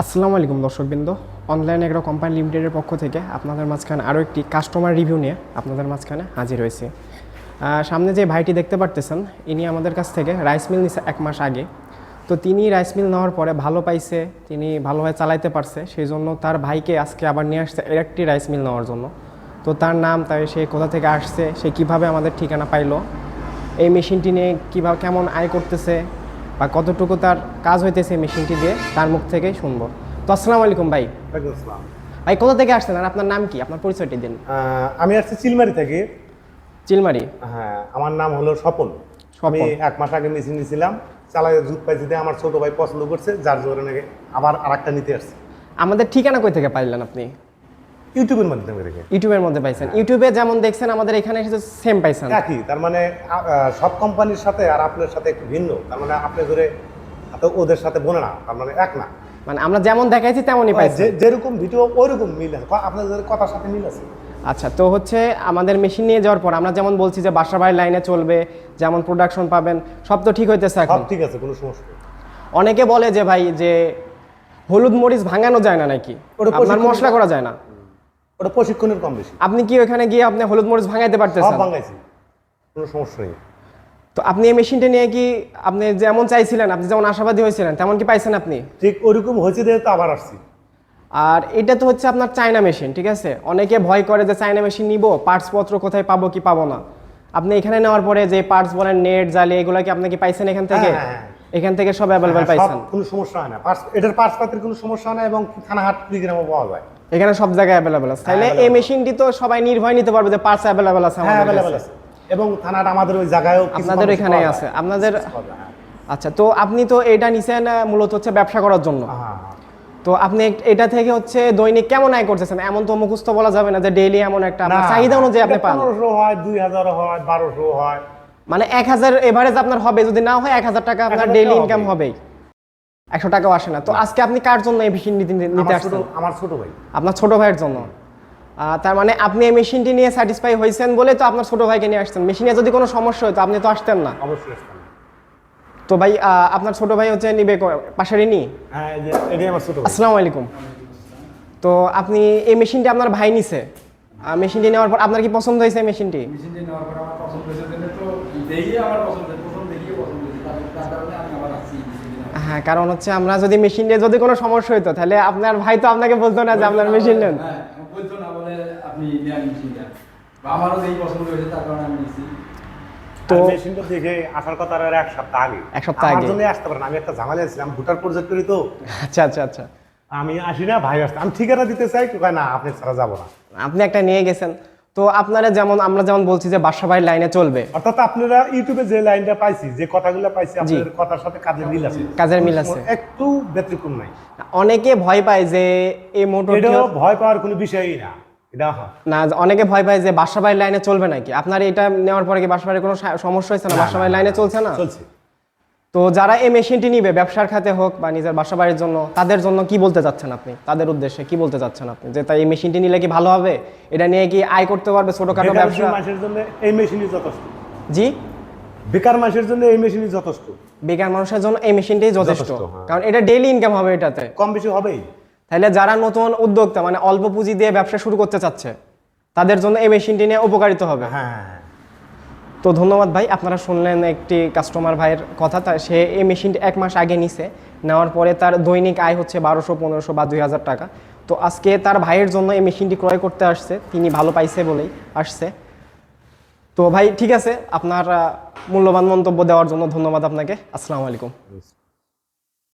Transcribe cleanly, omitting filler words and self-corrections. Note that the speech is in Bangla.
আসসালামু আলাইকুম দর্শকবৃন্দ। অনলাইন এগ্রো কোম্পানি লিমিটেডের পক্ষ থেকে আপনাদের মাঝখানে আরও একটি কাস্টমার রিভিউ নিয়ে আপনাদের মাঝখানে হাজির হয়েছে। সামনে যে ভাইটি দেখতে পারতেছেন, ইনি আমাদের কাছ থেকে রাইস মিল নিছে 1 মাস আগে। তো তিনি রাইস মিল নেওয়ার পরে ভালো পাইছে, তিনি ভালোভাবে চালাইতে পারছে, সেই জন্য তার ভাইকে আজকে আবার নিয়ে আসছে একটি রাইস মিল নেওয়ার জন্য। তো তার নাম, তাই সে কোথা থেকে আসছে, সে কিভাবে আমাদের ঠিকানা পাইলো, এই মেশিনটি নিয়ে কীভাবে কেমন আয় করতেছে বা কতটুকু তার কাজ হইতেছে মেশিনটি দিয়ে, তার মুখ থেকেই শুনবো। তো আসসালামু আলাইকুম ভাই। ভাই কোথা থেকে আসছেন আর আপনার নাম কি, আপনার পরিচয়টি দিন। আমি আসছি চিলমারি থেকে। চিলমারি? হ্যাঁ, আমার নাম হলো স্বপন। আমি 1 মাস আগে মেশিন নিয়েছিলাম, চালাই দুধ পাইছি দিয়ে আমার ছোট ভাই পছন্দ করছে, যার জন্য আবার আরেকটা নিতে আসছে। আমাদের ঠিকানা কই থেকে পাইলেন আপনি? ইউটিউবের মাধ্যমে দেখে। ইউটিউবের মধ্যে পাইছেন? ইউটিউবে যেমন দেখছেন আমাদের এখানে এসে সেম পাইছেন? একই, তার মানে সব কোম্পানির সাথে আর আপনার সাথে একটু ভিন্ন। তার মানে আপনি ধরে ওদের সাথে বলে না, তার মানে এক না। মানে আমরা যেমন দেখাইছি তেমনই পাইছি, যেরকম ভিডিও ওইরকম মিল আছে, আপনাদের কথার সাথে মিল আছে। আচ্ছা, তো হচ্ছে আমাদের মেশিন নিয়ে যাওয়ার পর আমরা যেমন বলছি যে বাসা বাড়ির লাইনে চলবে, যেমন প্রোডাকশন পাবেন, সব তো ঠিক হইতেছে এখন? সব ঠিক আছে, কোনো সমস্যা নেই। অনেকে বলে যে ভাই যে হলুদ মরিচ ভাঙানো যায় না নাকি, আপনার মশলা করা যায় না? ওটা প্রশিক্ষণের কম বেশি। আপনি কি ওখানে গিয়ে আপনি হলুদ মরিচ ভাঙাইতে পারতেছেন? সব ভাঙাইছি, কোনো সমস্যা নেই। তো আপনি এই মেশিনটা নিয়ে কি আপনি যেমন চাইছিলেন, আপনি যেমন আশাবাদী হয়েছিলেন, তেমন কি পাইছেন আপনি? ঠিক ওইরকম হয়েছে দেখে তো আবার আসছি। আর এটা তো হচ্ছে আপনার চায়না মেশিন, ঠিক আছে? অনেকে ভয় করে যে চায়না মেশিন নিব, পার্টসপত্র কোথায় পাবো কি পাবো না। আপনি এখানে নেওয়ার পরে যে পার্টস বলেন, নেট জালি, এগুলো কি আপনি কি পাইছেন এখান থেকে? এখান থেকে সব অ্যাভেলেবল পাইছেন? কোনো সমস্যা হয় না, এটার পার্টস পাতির কোনো সমস্যা হয় না, এবং থানাহাট কুড়িগ্রামে পাওয়া যায়। এখানে সব জায়গায় অ্যাভেলেবল আছে। তাহলে এই মেশিনটি তো সবাই নির্ভয় নিতে পারবে যে পার্টস অ্যাভেলেবল আছে আমাদের কাছে। এবং থানাট আমাদের ওই জায়গায়ও আপনাদের এখানেই আছে আপনাদের। আচ্ছা, তো আপনি তো এটা নিছেন মূলত হচ্ছে ব্যবসা করার জন্য। তো আপনি এটা থেকে হচ্ছে দৈনিক কেমন আয় করতেছেন? এমন তো মুখস্থ বলা যাবে না যে ডেইলি এমন একটা আপনার চাহিদা অনুযায়ী আপনি পান। 1500 হয়, 2000 হয়, 1200 হয়, মানে 1000 এভারেজ আপনার হবে, যদি না হয় 1000 টাকা আপনার ডেইলি ইনকাম হবেই। 100 টাকাও আসে না। তো আজকে আপনি কার জন্য এই মেশিন নিতে আসছেন? আমার ছোট ভাই। আপনার ছোট ভাইয়ের জন্য? তার মানে আপনি এই মেশিনটি নিয়ে স্যাটিসফাই হয়েছেন বলে তো আপনার ছোট ভাইকে নিয়ে আসছেন। মেশিনে যদি কোনো সমস্যা হতো আপনি তো আসতেন না। অবশ্যই আসতেন। তো ভাই আপনার ছোট ভাই হচ্ছে নিবে পাশেরই নি? হ্যাঁ, এটাই আমার ছোট ভাই। আসসালামু আলাইকুম। তো আপনি এই মেশিনটি আপনার ভাই নিছে, মেশিনটি নেওয়ার পর আপনার কি পছন্দ হয়েছে মেশিনটি? মেশিনটি নেওয়ার পর আমার পছন্দ হয়েছে, তো দেখি আমার পছন্দ, প্রথম দেখিয়ে পছন্দ হয়েছে, তার কারণে আমি আবার আসছি। হ্যাঁ, কারণ হচ্ছে আমরা যদি মেশিন নিয়ে যদি কোনো সমস্যা হতো তাহলে আপনার ভাই তো আপনাকে বলতো না যে আপনার মেশিন নেন। হ্যাঁ, বলতো না, বলে আপনি নেন মেশিনটা, আমারও দেখি পছন্দ হয়েছে, তার কারণে আমি নিছি। তো মেশিনটা দেখে আসার কথা আর 1 সপ্তাহ আগে। 1 সপ্তাহ আগে? আমার জন্য আসতে পারেন, আমি একটা ঝামেলা ছিলাম, ভোটার প্রজেক্ট করি তো। আচ্ছা আচ্ছা আচ্ছা। আমি আসি না, ভাই আসতে, আমি ঠিকানা দিতে চাই, কয় না আপনি ছাড়া যাবো না। আপনি একটা নিয়ে গেছেন। তো আপনারা যেমন আমরা যেমন বলছি যে বাসা বাড়ির লাইনে চলবে, অর্থাৎ আপনারা ইউটিউবে যে লাইনটা পাইছি, যে কথাগুলো পাইছি, আপনাদের কথার সাথে কাজের মিল আছে, কাজের মিল আছে, একটু ব্যতিক্রম নাই। অনেকে ভয় পায় যে এই মোটরটি, এটা ভয় পাওয়ার কোনো বিষয়ই না। এটা না, অনেকে ভয় পায় যে বাসা বাড়ির লাইনে চলবে নাকি। আপনার এটা নেওয়ার পরে কি বাসা বাড়ির কোনো সমস্যা হয়েছে না? বাসা বাড়ির লাইনে চলছে না? চলছে। তো যারা এই মেশিনটি নিবে ব্যবসার খাতে হোক বা নিজের বাসা বাড়ির জন্য, তাদের জন্য কি বলতে চাচ্ছেন আপনি? তাদের উদ্দেশ্যে কি বলতে চাচ্ছেন আপনি, যে তাই এই মেশিনটি নিলে কি ভালো হবে? এটা নিয়ে কি আয় করতে পারবে ছোটখাটো ব্যবসা? মাসের জন্য এই মেশিনই যথেষ্ট। জি, বেকার মাসের জন্য এই মেশিনই যথেষ্ট। বেকার মানুষের জন্য এই মেশিনটাই যথেষ্ট, কারণ এটা ডেইলি ইনকাম হবে, এটাতে কম বেশি হবেই। তাহলে যারা নতুন উদ্যোক্তা, মানে অল্প পুঁজি দিয়ে ব্যবসা শুরু করতে চাচ্ছে, তাদের জন্য এই মেশিনটি নিয়ে উপকারিত হবে। হ্যাঁ। তো ধন্যবাদ ভাই, আপনারা শুনলেন একটি কাস্টমার ভাইয়ের কথা। সে এই মেশিনটি 1 মাস আগে নিছে, নেওয়ার পরে তার দৈনিক আয় হচ্ছে 1200, 1500 বা 2000 টাকা। তো আজকে তার ভাইয়ের জন্য এই মেশিনটি ক্রয় করতে আসছে, তিনি ভালো পাইছে বলেই আসছে। তো ভাই ঠিক আছে, আপনার মূল্যবান মন্তব্য দেওয়ার জন্য ধন্যবাদ আপনাকে। আসসালামু আলাইকুম।